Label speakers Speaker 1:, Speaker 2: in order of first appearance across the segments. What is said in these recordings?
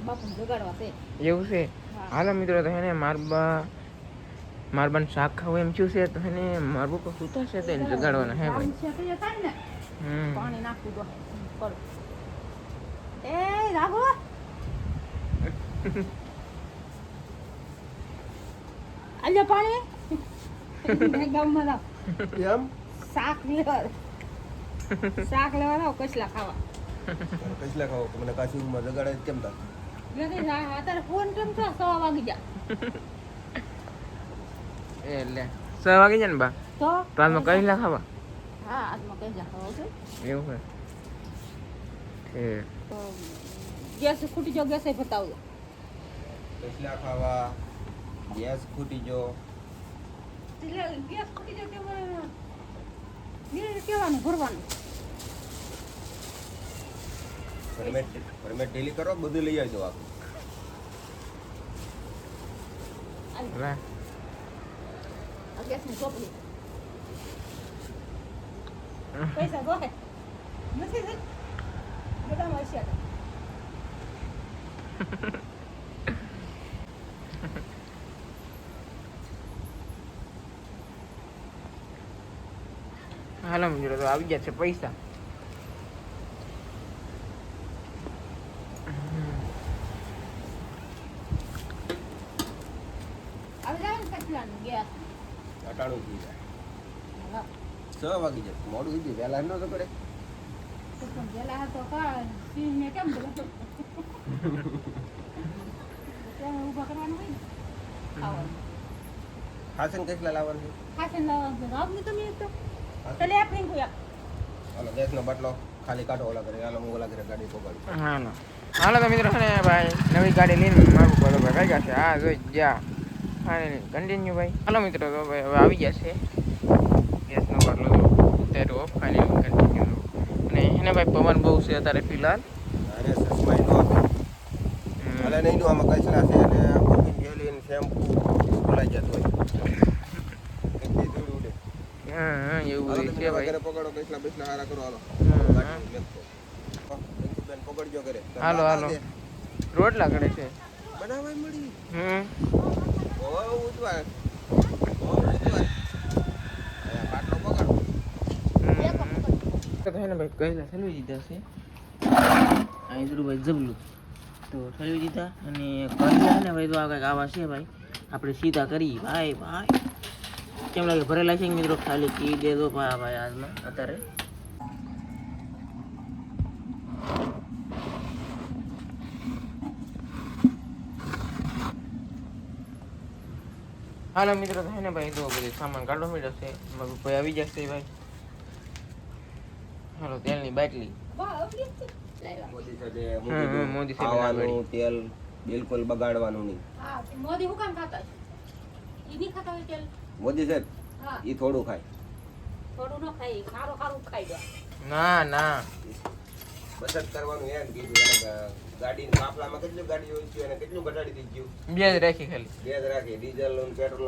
Speaker 1: બાપુ જગાડવા છે
Speaker 2: એવું છે. હાલો મિત્રો તો એને મારબાન શાક ખાવું એમ થયું છે તો એને મારબો પર સૂતા છે તો એને જગાડવાના હે ભાઈ.
Speaker 1: પાણી નાખવું દો કરો એ રાઘો આલે પાણી મે ગામમાં જાવ
Speaker 3: એમ
Speaker 1: શાક લેવા જાવ કસલા ખાવા
Speaker 3: કસલા ખાવ મને કાશી ઉંમર જગાડે કેમ તા
Speaker 1: નથી અત્યારે ફોન કેમ છો 6 વાગી જા
Speaker 2: એટલે 6 વાગી જાય ને બા
Speaker 1: તો
Speaker 2: રાતમાં કઈલા ખાવા.
Speaker 1: હા આજમાં કસલા ખાવા છે
Speaker 2: એવું છે
Speaker 1: તો ગેસ ખૂટી જો ગેસ બતાવજો
Speaker 3: કસલા ખાવા ગેસ ખૂટી જો
Speaker 1: ગેસ ખૂટી જો કેવાનું ભરવાનું
Speaker 3: પરમેટ ડેલી કરો બધું લઈ આવજો આખું
Speaker 2: વાહ
Speaker 1: આ ગેસની ચોપડી પૈસા દોહે નથી થઈ બધામાં હશે
Speaker 2: હાલો મિત્રો તો આવી ગયા છે પૈસા.
Speaker 3: અટાણું થઈ જાય 6 વાગી જાય મોડું થઈ ગયું વહેલા ન તો કરે હાસન કસલા લાવવાનું હાલો ગેસનો બાટલો ખાલી કાઢો ઓલા કરે હાલો હું ઓલા કરે ગાડી પકડું.
Speaker 2: હાલો હાલો તો મિત્રો ને ભાઈ નવી ગાડી લઈને મારું બરોબર કઈ ગયા છે. હા જોઈ ગયા કન્ટિન્યુ ભાઈ. હાલો મિત્રો તો ભાઈ હવે આવી ગયા છે ગેસનો બાટલો અત્યારે ઓફ ફાઇનલ કન્ટિન્યુ. અને એને ભાઈ પવન બહુ છે અત્યારે ફિલહાલ.
Speaker 3: અરે સસમાઈ નો આપે ભલે નહીં નો આમાં કસલા છે અને કોફી જેલી શેમ્પુ ભૂલાઈ જતો હોય કેટલી દૂર ઉડે.
Speaker 2: હા એવું છે ભાઈ.
Speaker 3: પકડો કસલા બસલા હારા કરો હાલો બેન પકડજો કરે
Speaker 2: હાલો હાલો રોટલા કરે છે
Speaker 3: બનાવાય મળી ઓ ઉતવા બાટલો પકડ
Speaker 2: તો એને ભાઈ કહેલા ઠલવી દીધા છે અહીં થોડું ભાઈ જબલું તો ઠલવી દીધા અને કરેલા ને ભાઈ તો આ કંઈક આવા છે ભાઈ આપણે સીધા કરી ભાઈ ભાઈ કેમ લાગે ભરેલા છે મિત્રો ખાલી કી દે દો ભાઈ આજમાં અત્યારે. હાલો મિત્રો થાય ને ભાઈ તો બધું સામાન કાઢો મેળો છે ભાઈ આવી જશે ભાઈ. હાલો તેલની બાટલી
Speaker 3: મોદી ખાવાનું તેલ બિલકુલ બગાડવાનું નહીં.
Speaker 1: મોદી હું કામ ખાતા છે ઈ નહીં ખાતા હોય તેલ
Speaker 3: મોદી સાહેબ ઈ થોડું ખાય
Speaker 1: થોડું ન ખાય ખારું ખારું ખાઈ જાય
Speaker 2: ના ના
Speaker 3: બચત કરવાનું એમ કીધું એને ગાડીના કાફલામાં કેટલું ગાડી હોય છે અને કેટલું ઘટાડી દીધું
Speaker 2: બે જ રાખી ખાલી
Speaker 3: બે જ રાખી ડીઝલ અને પેટ્રોલ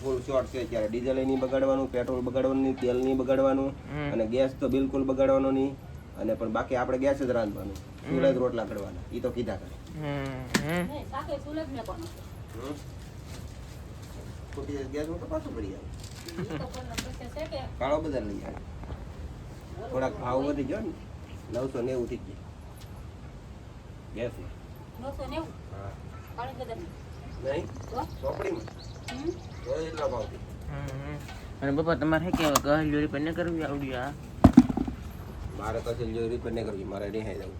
Speaker 3: ફૂલ શોર્ટ છે ત્યારે ડીઝલ નહીં બગાડવાનું પેટ્રોલ બગાડવાનું નહીં તેલ નહીં બગાડવાનું અને ગેસ તો બિલકુલ બગાડવાનો નહીં અને પણ બાકી આપણે ગેસ જ રાંધવાનું ચૂલા જ રોટલા કરવાના ઈ તો કીધા કરે
Speaker 1: સાકે સુલભ ને કોનો
Speaker 3: ખોટી ગેસ હું તો પાછું પડી જાય
Speaker 1: ઈ તો કોનો પ્રશ્ન છે કે
Speaker 3: કાળો બજાર લઈ આવે થોડાક ભાવ વધી ગયો ને 990 થઈ ગયો ગેસ
Speaker 1: 990
Speaker 3: હા
Speaker 1: કાળી બજાર
Speaker 3: નહીં ચોપડીમાં તો એટલા ભાવ થી
Speaker 2: અને બાપા તમારે કે કહલ જોડી પર ન કરવી આવડી આ
Speaker 3: મારે કશું જો રિપેર નહીં કરવી મારે રિહાઈ જવું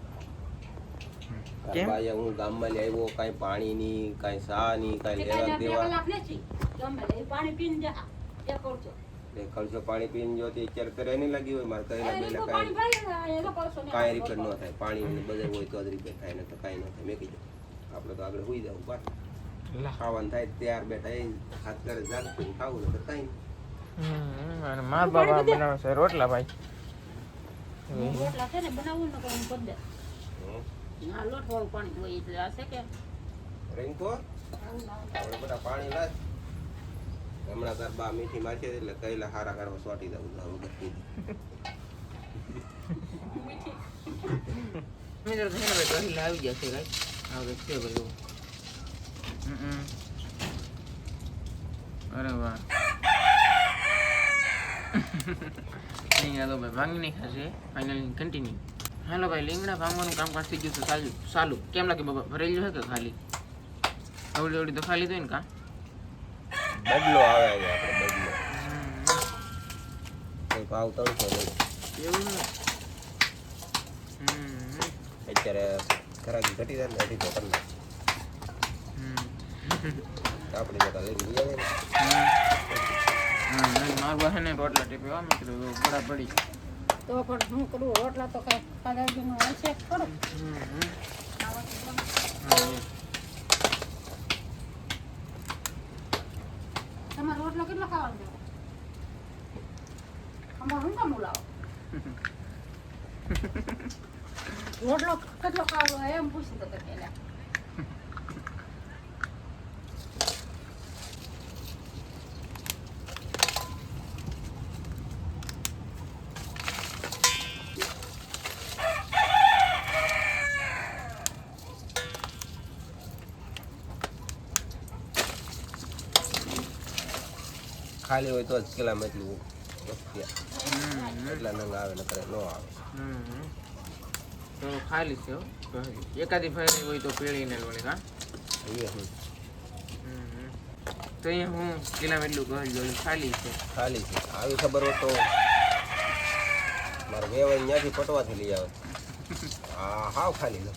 Speaker 2: કેમ?
Speaker 3: ભાઈ હું ગામમાં લઈ આવ્યો કાંઈ પાણી નહીં કાંઈ સા નહીં કાંઈ લેવા દેવા
Speaker 1: પાણી પીને જા એક ઓળચો
Speaker 3: ખર્ચો પાણી પીને જો તે અત્યારે કરે નહીં લાગી હોય મારે કહેલા બેલા કાંઈ રિપેર ન થાય પાણી બધે હોય તો જ રિપેર થાય ને તો કાંઈ ન થાય મેં કીધું આપણે તો આગળ હોઈ જવું પાછું ખાવાનું થાય ત્યાર બેઠા એ હાથ કરે જાગતું ખાવું ને તો કાંઈ
Speaker 2: અને માર બાબા બનાવે છે રોટલા ભાઈ.
Speaker 1: રોટલા છે ને બનાવવું ને કોઈ પદ દે ના લોટ વાળું પાણી હોય એટલે આ છે કે
Speaker 3: રહીને તો આપણે બધા પાણી લાજ હમણાં તાર બા મીઠી મારશે એટલે કહેલા હારા કરવા સોટી દઉં વગર કીધી
Speaker 2: મિત્રો તો છે ને ભાઈ કહી આવી જશે ભાઈ હવે છે ભાઈ અરે વાહ રીંગણા તો ભાઈ ભાંગી નાખ્યા છે ફાઇનલી કન્ટિન્યુ. હાલો ભાઈ રીંગણા ભાંગવાનું કામકાજ થઈ ગયું છે ચાલુ. કેમ લાગે બાબા ભરેલું છે કે ખાલી અવડી અવડી તો ખાલી તો ને કા
Speaker 3: બદલો આવે છે આપણે બદલો કઈ ભાવ 300 લઈ
Speaker 2: એવું ને
Speaker 3: અત્યારે ઘરાકી ઘટી જાય ને 250 કરી આપણે જતા લઈને ગયા ને
Speaker 2: મારું બહેન ને રોટલા ટીપ્યા મિત્રો બડા પડી
Speaker 1: તો પણ હું કરું રોટલા તો કઈ કાદાજીનો હશે ખરું. તમારે રોટલો કેટલો ખાવાનો છે? અમારે હું કામ બોલાવો? રોટલો કેટલો ખાવાનો એમ પૂછી તો કે પેલા.
Speaker 3: ખાલી હોય તો જ કિલામાં એટલું એટલા નંગ આવે નકર ન આવે.
Speaker 2: તો ખાલી છે એકાદી ફેરી હોય તો પેળીને વળી હા તો અહીંયા હું કિલામાં એટલું ઘર જોયું ખાલી છે
Speaker 3: આવી ખબર હોય તો મારે વેવાઈ ત્યાંથી પટવાથી લઈ આવે. હા હાવ ખાલી લો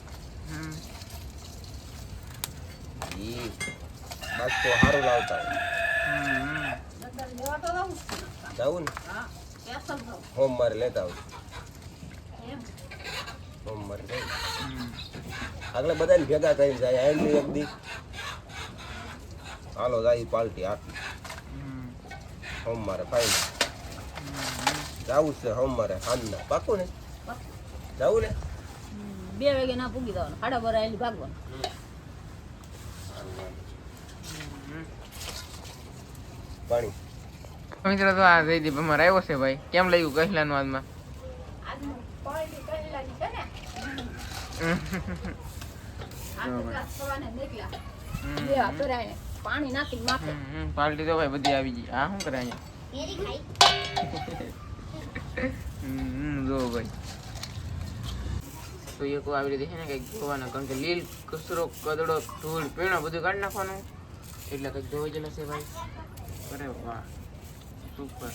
Speaker 3: ઈ બસ તો સારું લાવતા જાવું ને હોમ મારે લેતા આવું હોમ મારે આગળ બધાને ભેગા થઈને જાય એમની એક દી હાલો જાય પાર્ટી આટલી હોમ મારે ફાઈન જાવું છે હોમ મારે સાંજના પાકું ને જાવું ને
Speaker 1: 2 વાગે ના પૂગી જવાનું 12:30 આલી ભાગવાનું.
Speaker 3: પાણી
Speaker 2: મિત્રો તો આ જયદીપ અમારે આવ્યો છે ભાઈ કેમ લાગ્યું કહેલાનું આજમાં
Speaker 1: પાણી નાખી માથે
Speaker 2: પાર્ટી તો ભાઈ બધી આવી ગઈ. આ શું કરે અહીંયા જો ભાઈ તો એક આવી રીતે છે ને કંઈક ધોવાના કારણ કે લીલ કચરો કદડો ધૂળ પીણો બધું કાઢી નાખવાનું એટલે કંઈક ધોઈ ગયેલા છે ભાઈ. અરે વાહ સુપર.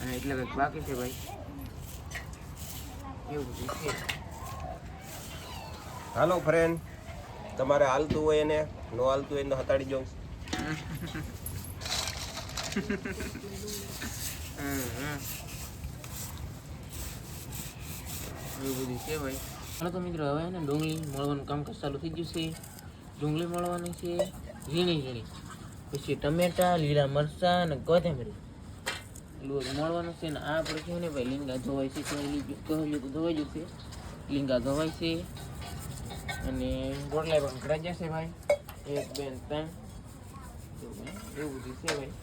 Speaker 2: અને એટલે કંઈક બાકી છે ભાઈ એવું બધું છે.
Speaker 3: હાલો ફ્રેન્ડ તમારે હાલતું હોય એને નો હાલતું હોય એને હતાડી જાઉં
Speaker 2: એવું બધું છે ભાઈ. હાલો તો મિત્રો હવે ને ડુંગળી મળવાનું કામકાજ ચાલુ થઈ ગયું છે. ડુંગળી મળવાની છે ઝીણી પછી ટમેટા લીલા મરચાં અને કોથમરી મળવાનું છે. ને આ આપણે છે ને ભાઈ લીંગા ધોવાય છે કહ્યું તો ધોવાઈ જશે. લીંગા ધોવાય છે અને રોટલા પણ કરાઈ જશે ભાઈ 1 2 3 એવું બધું છે ભાઈ.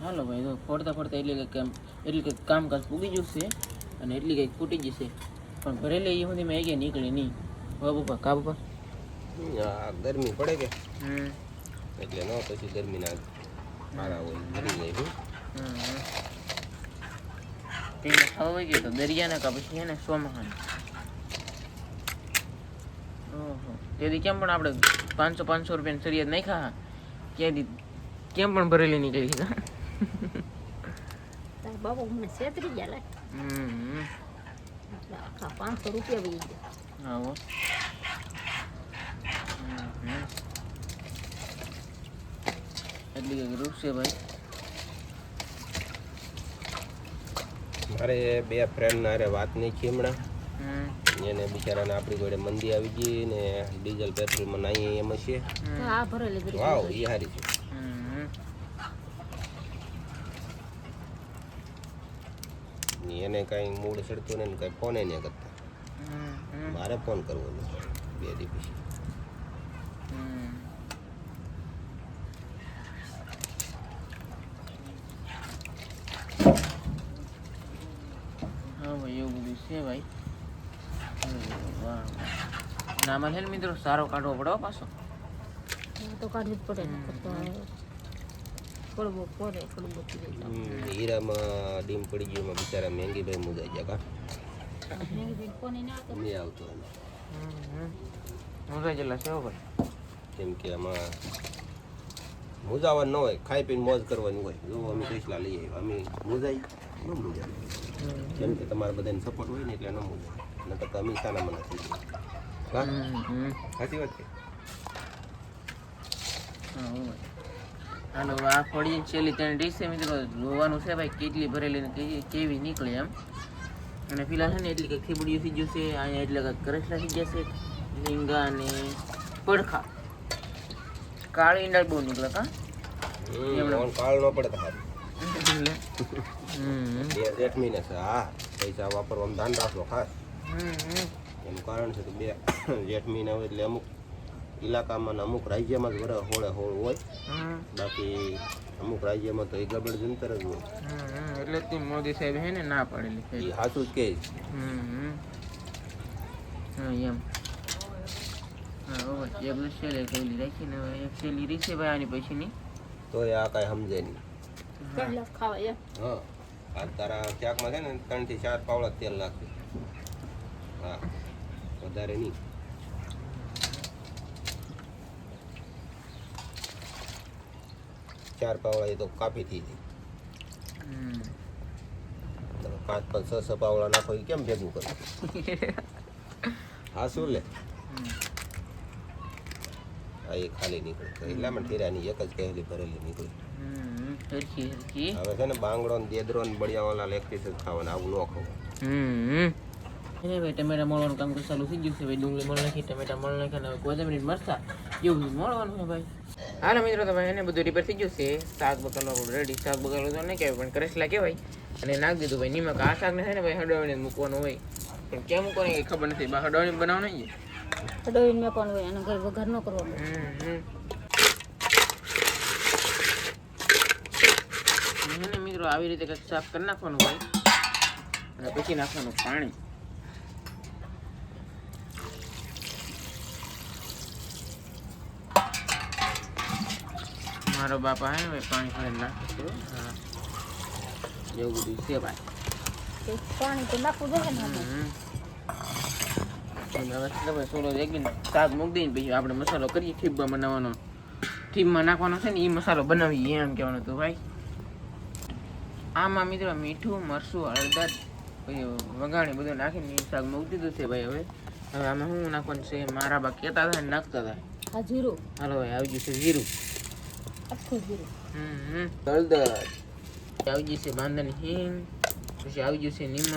Speaker 2: હાલો ભાઈ તો ફોડતા એટલે કંઈક કામકાજ પૂગી જશે અને એટલી કંઈક ફૂટી જશે પણ ભરેલી એ સુધી મેં એક નીકળી નહીં. બાબા કા બાબા
Speaker 3: ગરમી પડે કે એટલે ન પછી ગરમી ના મારા હોય મરી જાય
Speaker 2: પેલા ખાવા ગયો તો દરિયાના કા પછી એને સોમાહાન ઓહો તેથી કેમ પણ આપણે 500 રૂપિયાની સરિયાદ નહીં ખા ક્યાંથી કેમ પણ ભરેલી નીકળી ગઈ.
Speaker 1: બાબુ મને 36 ગયા લે 500 રૂપિયા વહી ગયા.
Speaker 2: આવો એટલી કઈ રૂપ છે ભાઈ.
Speaker 3: મારે બે ફ્રેન્ડ હારે વાત નહીં છે હમણાં. એને બિચારાને આપણી જોડે મંદી આવી ગઈ ને ડીઝલ પેટ્રોલમાં નાઈ એમ છે.
Speaker 1: આ ભરેલી બધી
Speaker 3: વાવ એ સારી છે. એને કાંઈ મૂડ ચડતું ને કાંઈ ફોન નહીં કરતા. મારે ફોન કરવો નહીં 2 દી પછી.
Speaker 2: હા ભાઈ એવું બધું છે ભાઈ. નામાં છે ને મિત્રો સારો કાઢવો પડે હો પાછો.
Speaker 1: તો કાઢવી જ પડે ને કડવો પડે કડવો થઈ જાય.
Speaker 3: હીરામાં ડીમ પડી ગયું એમાં બિચારા મેંગીભાઈ મુજાઈ ગયા.
Speaker 1: કોને ના આવતો
Speaker 3: નહીં આવતો
Speaker 2: મોજા જેટલા છે હો ભાઈ.
Speaker 3: કેમ કે આમાં મુજાવાનું ન હોય, ખાઈ પીને મોજ કરવાની હોય. જો અમે પૈસા લઈ આવ્યા, અમે મુજાઈ ન મુજાય. કેમ કે તમારા બધાને સપોર્ટ હોય ને એટલે ન મુજાય. નકર તો અમે સાના મના થઈ જાય. સાચી વાત છે.
Speaker 2: હાલો આ ફળી છેલ્લી 3 ડીશ છે મિત્રો. જોવાનું છે ભાઈ કેટલી ભરેલી ને કેવી નીકળે એમ. અને ફિલહાલ છે ને એટલી કંઈક થીબડીઓ થઈ જશે. અહીંયા એટલે કંઈક કરસલા થઈ જશે. રીંગા અને પડખા. કાળી ઈંડા બહુ નીકળે કા
Speaker 3: કાળ ન પડે સારું. બે જેઠ મહિને છે. હા પૈસા વાપરવામાં ધ્યાન રાખો ખાસ. એનું કારણ છે કે 2 જેઠ મહિના હોય એટલે અમુક ઇલાકામાં ને અમુક રાજ્યમાં જ વરસ હોળે હોળ હોય. બાકી અમુક રાજ્યમાં તો એ ગબડ જંતર જ હોય.
Speaker 2: એટલે જ મોદી સાહેબ હે ને ના પાડેલી છે.
Speaker 3: એ સાચું જ કહે.
Speaker 2: એમ હા એક શેલી થયેલી રાખીને એક શેલી રીસે ભાઈ આની પછીની
Speaker 3: તો આ કાંઈ સમજે નહીં.
Speaker 1: પહેલા ખાવા એમ.
Speaker 3: હા આ તારા શાકમાં છે ને 3 થી 4 પાવડા તેલ નાખે. હા વધારે નહીં. ચાર પાવડા એ તો કાપી થઈ જાય. 5 6 પાવડા નાખો એ કેમ ભેગું કરો? હા શું લે આ એ ખાલી નીકળે એટલામાં ઠેરાની એક જ કહેલી ભરેલી નીકળી. હવે છે ને બાંગડો ને દેદરો ને બળિયાવાળા લેક્ટિસ જ ખાવાના. આવું ન ખાવું.
Speaker 2: એને ભાઈ ટમેટા મળવાનું કામ ચાલુ થઈ ગયું છે ભાઈ. ડુંગળી મળ નાખી, ટમેટા મળ નાખ્યા, હવે કોથમીર મરચા એવું બધું મળવાનું છે ભાઈ. હાલો મિત્રો તો ભાઈ એને બધું રિપેર થઈ ગયું છે. શાક બકાલો રેડી. શાક બકાલો તો નહીં કહેવાય પણ કરેસલા કહેવાય. અને નાખી દીધું ભાઈ નિમક. આ શાકને છે ને ભાઈ હડવાઈને મૂકવાનું હોય પણ ક્યાં મૂકવાની કંઈ ખબર નથી. હડવાઈને બનાવવાનું નહીં.
Speaker 1: હડોઈને મેકવાનું હોય અને ઘર વઘાર ન કરવાનું.
Speaker 2: એને મિત્રો આવી રીતે કંઈક સાફ કરી નાખવાનું હોય અને પછી નાખવાનું પાણી. મારો બાપા હે ને ભાઈ પાણી ભરીને નાખે છે. હા એવું બધું છે ભાઈ.
Speaker 1: પાણી તો નાખવું જોઈએ ને.
Speaker 2: હવે સોલો એકદમ શાક મૂકી દઈને પછી આપણે મસાલો કરીએ. ઠીબા બનાવવાનો, ઠીબમાં નાખવાનો છે ને એ મસાલો બનાવીએ એમ કહેવાનું હતું ભાઈ. આમાં મિત્રો મીઠું, મરચું, હળદર પછી વઘાણી બધું નાખીને શાક મૂકી દીધું છે ભાઈ. હવે આમાં શું નાખવાનું છે? મારા બા કહેતા હતા નાખતા હતા.
Speaker 1: આ જીરું.
Speaker 2: હાલો ભાઈ આવી ગયું છે જીરું.
Speaker 1: આખું જીરું.
Speaker 2: હળદર આવી ગયું છે. બાંધાની હિંગ. પછી આવી ગયું છે નિમક.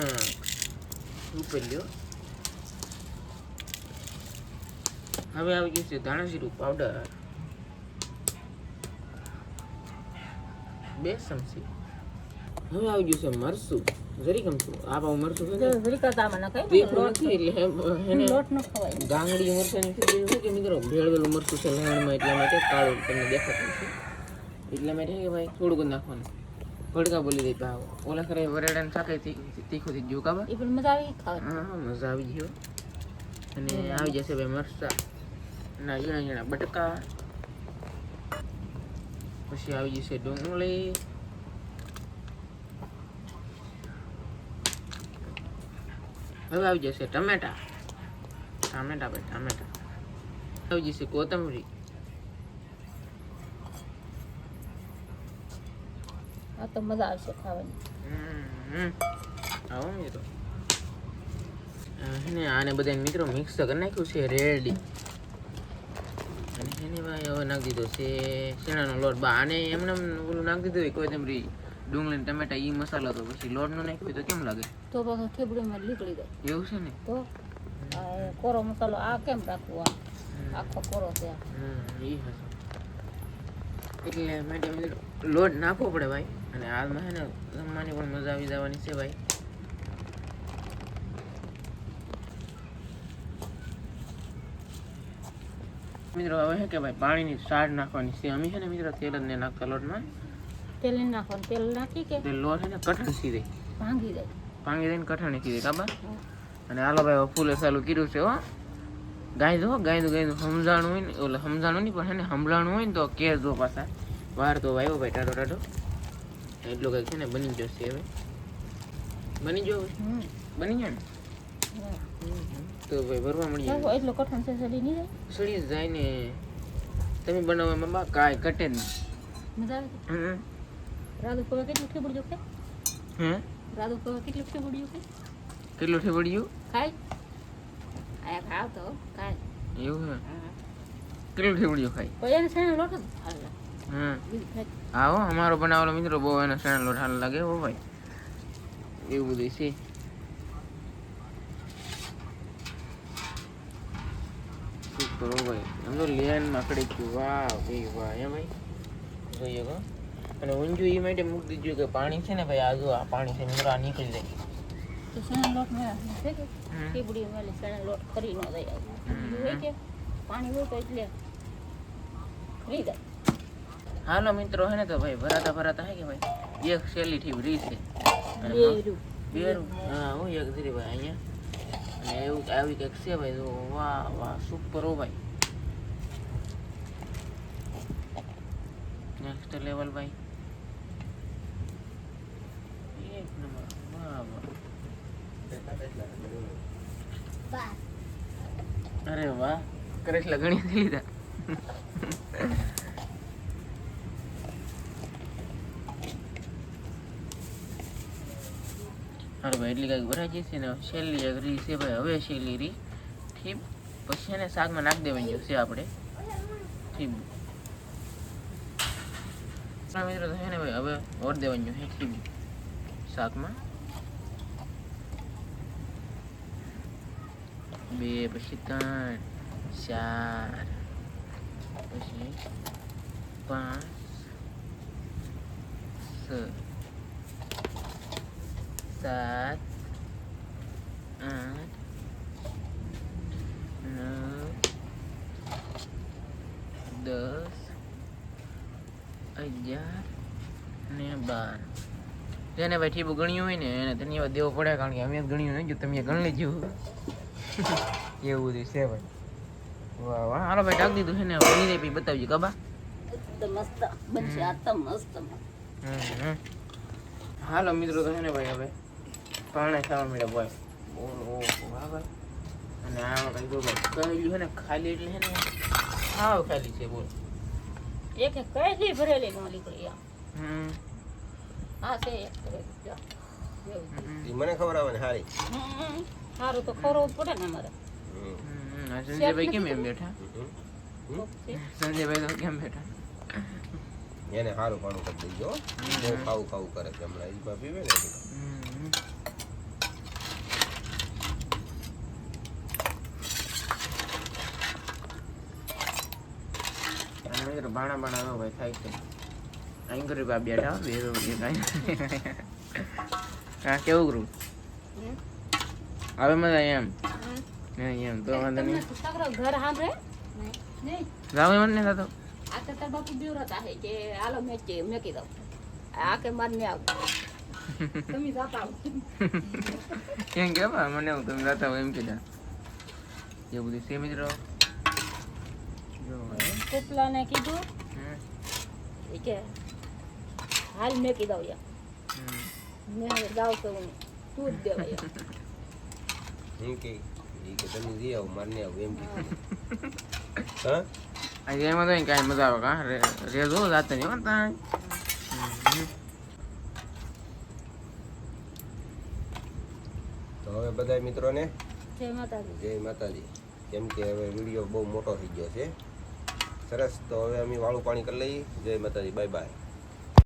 Speaker 2: ઉપર લ્યો. હવે આવી ગયું છે ધાણા જીરું પાવડર 2 ચમચી. હવે આવી ગયું છે મરચું જરી ગમતું. આ પાવ મરચું છે
Speaker 1: જરી કરતામાં નખાય
Speaker 2: તીખું નથી એટલે એને
Speaker 1: લોટ ન ખવાય.
Speaker 2: ગાંગડી મરચાની ખીચડી છે કે મિત્રો ભેળવેલું મરચું છે લહેણમાં એટલા માટે કાળું તમને દેખાતું છે. એટલા માટે કે ભાઈ થોડુંક જ નાખવાનું. ભડકા બોલી દઈ ભાવ ઓલા ખરે વરેડાને શાકે તીખું થઈ ગયું કાબા.
Speaker 1: એ પણ મજા આવી ખાવાની.
Speaker 2: હા મજા આવી ગયો. અને આવી જશે ભાઈ મરચા ના ઝીણા ઝીણા બટકા. પછી આવી જશે ડુંગળી. હવે આવી જશે ટમેટા. ટામેટા ભાઈ ટામેટા. આવી જશે કોથમરી.
Speaker 1: આ તો મજા આવશે ખાવાની.
Speaker 2: આવો મિત્રો ને આને બધા મિત્રો મિક્સ કરી નાખ્યું છે રેડી. અને એને ભાઈ હવે નાખી દીધો છે શેણાનો લોટ. બા આને એમને ઓલું નાખી દીધું કોઈ તેમરી ડુંગળી ટમેટા ઈ મસાલો તો પછી લોટ નો નાખ્યો તો કેમ લાગે?
Speaker 1: તો પાછું થેબડીમાં નીકળી જાય.
Speaker 2: એવું છે ને?
Speaker 1: તો આ કોરો મસાલો આ કેમ રાખવું? આ આખો કોરો છે.
Speaker 2: ઈ હશે એટલે માટે લોટ નાખવો પડે ભાઈ. અને આમાં છે ને જમવાની પણ મજા આવી જવાની છે ભાઈ. મિત્રો હવે છે કે ભાઈ પાણીની સાડ નાખવાની છે. અમે છે ને મિત્રો તેલ જ ને નાખતા લોટમાં.
Speaker 1: તેલ નાખવાનું. તેલ નાખી કે
Speaker 2: તે લોટ છે ને કઠણ સીધે
Speaker 1: ભાંગી જાય.
Speaker 2: ભાંગી દઈને કઠણ સીધે કાબા. અને હાલો ભાઈ ફૂલે ચાલુ કર્યું છે હો. ગાયદું સમજાણું હોય ને ઓલે સમજાણું નહીં પણ છે ને સંભળાણું હોય ને તો કહેજો પાછા. વાર તો આવ્યો ભાઈ ટાટો ટાટો એટલું કંઈક છે ને બની જશે હવે. બની ગયો બની જાય ને તો ભાઈ ભરવા મળી જાય.
Speaker 1: એટલો કઠણ છે સડી નહીં જાય?
Speaker 2: સડી જાય ને. તમે બનાવવામાં બા કાંઈ કટે જ નહીં.
Speaker 1: મજા આવે. રાધુ પવા કેટલું ઠેબડ્યું કે?
Speaker 2: હે
Speaker 1: રાધુ પવા કેટલું ઠેબડ્યું કે?
Speaker 2: કેટલું ઠેબડ્યું
Speaker 1: ખાય આ ખાવ તો ખાય
Speaker 2: એવું હે? કેટલું ઠેબડ્યું ખાય?
Speaker 1: પછી એને શેનો લોટ જ હાલે.
Speaker 2: હા હો અમારો બનાવેલો મિત્રો બહુ એનો શેનો લોટ હાલ લાગે હો ભાઈ. એવું બધું છે. સુપર હો ભાઈ. એમ તો લેનમાં કડી ગયું. વાહ ભાઈ વાહ હે ભાઈ. જોઈએ ગો. અને ઊંજું એ માટે મૂકી દીધું કે પાણી છે ને ભાઈ આજુ આ પાણી છે મિત્રો આ નીકળી જાય.
Speaker 1: તો શેનો લોટ મેળા છે કે ઠેબડી મેલે શેનો લોટ કરી ન જાય. હોય કે પાણી હોય તો એટલે ફરી જાય.
Speaker 2: હાલો મિત્રો હે ને તો ભાઈ ભરાતા હે કે ભાઈ એક શેલી થી રીસ છે. બેરું હા હું એક ધીરે ભાઈ અહીંયા. અને એવું આવી કંઈક છે ભાઈ. તો વાહ વાહ સુપર હો ભાઈ. નેક્સ્ટ લેવલ ભાઈ. એક નંબર. વાહ વાહ. અરે વાહ કરેલા ગણી લીધા. હાલો ભાઈ એટલી કાંઈક ભરાઈ જશે ને શેલી એક રી છે ભાઈ. હવે શેલી રી ઠીક પછી એને શાકમાં નાખી દેવાની છે આપણે ઠીક. મિત્રો છે ને ભાઈ હવે ઓર દેવાનું છે ઠીક શાકમાં. 2 પછી 3 4 પછી 5 6 7 8 9 10 11 ને 12. જેને ભાઈ ઠીબું ગણ્યું હોય ને એને ધન્યવાદ દેવો પડે કારણ કે અમે ગણ્યું નહીં. જો તમે ગણ લેજો એવું બધું છે ભાઈ. વાહ વાહ. હાલો ભાઈ ટાક દીધું છે ને બની જાય પછી બતાવજો કબા.
Speaker 1: એકદમ મસ્ત બનશે. આ તો મસ્ત.
Speaker 2: હાલો મિત્રો તો છે ને ભાઈ હવે પાણી ખાવા મળે ભાઈ. ઓહો વાહ ભાઈ. અને આમાં કઈ જો ભાઈ કહેલું છે ને ખાલી એટલે છે ને હાવ ખાલી છે બોલ.
Speaker 1: એક એક કઈ ભરેલી નો નીકળી આમ. હા છે એક ભરેલી.
Speaker 3: મને ખબર આવે ને હારી.
Speaker 1: સારું તો ખોરવું પડે ને અમારે.
Speaker 2: સંજયભાઈ કેમ એમ બેઠા? સંજયભાઈ તો કેમ બેઠા?
Speaker 3: એને સારું પાણું કરી દેજો. બહુ ખાવું કરે છે હમણાં. ઈમાં પીવે ને
Speaker 2: બાણા ભાઈ થાય છે. અહીં કરી બા બેઠા બે હા કેવું કરું હવે મજા એમ એમ તો વાંધો નહીં.
Speaker 1: ઘર સાંભળે
Speaker 2: જાવ એમ ને થતો.
Speaker 1: આ તો તાર બાપુ બીવરતા હે કે હાલો મેકી દઉં. આ કે માર ને આવ તમે જાતા આવો
Speaker 2: કેમ કે બા મને હું તમે જાતા હોય એમ કે જા એ બધું છે મિત્રો.
Speaker 1: કોપલા ને કીધું એ કે હાલ મેકી દઉં યાર. મેં હવે જાવ તો તું જ દેવાય
Speaker 3: એમ કે તમે જઈ આવો મારને આવો એમ કે હા
Speaker 2: આજે એમાં તો કાંઈ મજા આવે કા રેજો જાતે નહીં હોતા.
Speaker 3: તો હવે બધા મિત્રોને
Speaker 1: જય માતાજી.
Speaker 3: જય માતાજી. કેમ કે હવે વિડીયો બહુ મોટો થઈ ગયો છે. સરસ, તો હવે અમે વાળું પાણી કરી લઈએ. જય માતાજી, બાય બાય.